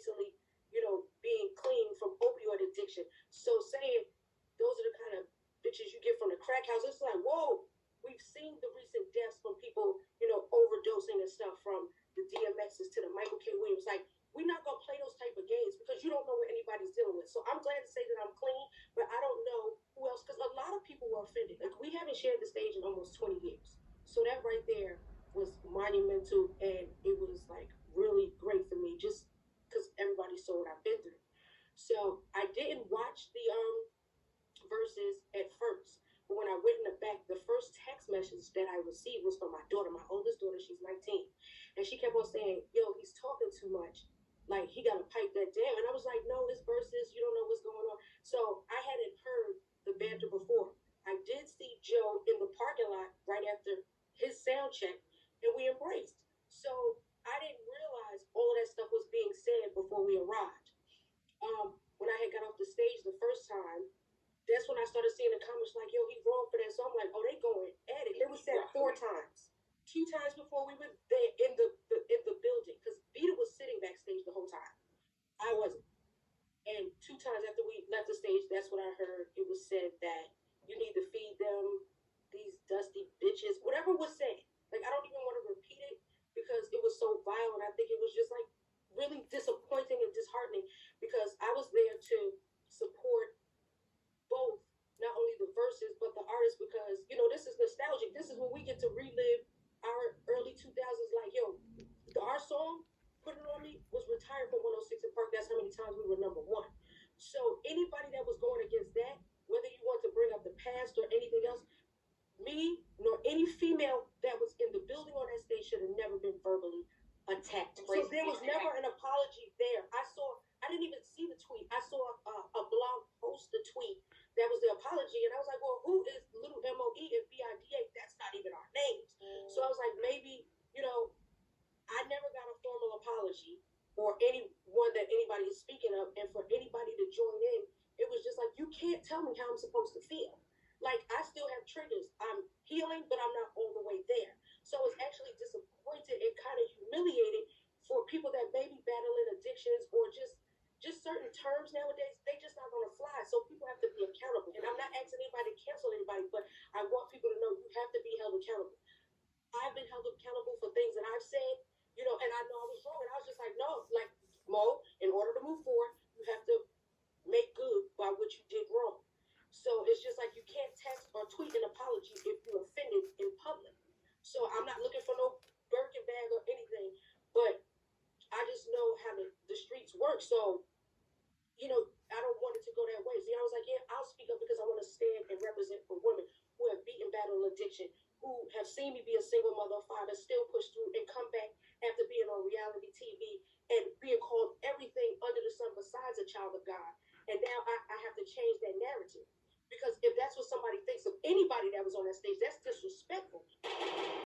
recently, being clean from opioid addiction. So saying those are the kind of bitches you get from the crack house, it's like, whoa, we've seen the recent deaths from people, overdosing and stuff, from the DMXs to the Michael K. Williams. Like, we're not gonna play those type of games because you don't know what anybody's dealing with. So I'm glad to say that I'm clean, but I don't know who else, because a lot of people were offended. Like, we haven't shared the stage in almost 20 years. So that right there was monumental, and it was like really great for me just because everybody saw what I've been through. So I didn't watch the verses at first. But when I went in the back, the first text message that I received was from my daughter, my oldest daughter. She's 19. And she kept on saying, yo, he's talking too much. Like, he got to pipe that down. And I was like, no, it's verses. You don't know what's going on. So I hadn't heard the banter before. I did see Joe in the parking lot right after his sound check, and we embraced. So I didn't realize all of that stuff was being said before we arrived. When I had got off the stage the first time, that's when I started seeing the comments like, yo, he's wrong for that. So I'm like, oh, they going at it. It was said 4 times. 2 times before we were there in the building, because Vita was sitting backstage the whole time. I wasn't. And 2 times after we left the stage, that's what I heard. It was said that you need to feed them, these dusty bitches, whatever was said. Like, I don't even want to repeat it because it was so violent. I think it was just like really disappointing and disheartening, because I was there to support both, not only the verses but the artists, because this is nostalgic. This is when we get to relive our early 2000s. Like, yo, our song "Put It On Me" was retired from 106 in Park. That's how many times we were number 1. So anybody that was going against that, whether you want to bring up the past or anything else, me nor any female that was in the building on that stage should have never been verbally attacked. So there was never an apology there. I didn't even see the tweet. I saw a blog post the tweet that was the apology, and I was like, well, who is Little MOE and BIDA? That's not even our names. So I was like, maybe, I never got a formal apology or anyone that anybody is speaking of, and for anybody to join in, it was just like, you can't tell me how I'm supposed to feel. Like, I still have triggers. I'm healing, but I'm not all the way there. So I was actually disappointed and kind of humiliated for people that may be battling addictions or just certain terms nowadays. They just not gonna fly. So people have to be accountable. And I'm not asking anybody to cancel anybody, but I want people to know you have to be held accountable. I've been held accountable for things that I've said, and I know I was wrong. And I was just like, no, like, Mo, in order to move forward, you have to make good by what you did wrong. So it's just like, you can't text or tweet an apology if you're offended in public. So I'm not looking for no Birkin bag or anything, but I just know how the streets work. So, I don't want it to go that way. See, I was like, yeah, I'll speak up because I want to stand and represent for women who have beaten battle addiction, who have seen me be a single mother of 5 and still push through and come back after being on reality TV and being called everything under the sun besides a child of God. And now I have to change that narrative, because if that's what somebody thinks of anybody that was on that stage, that's disrespectful.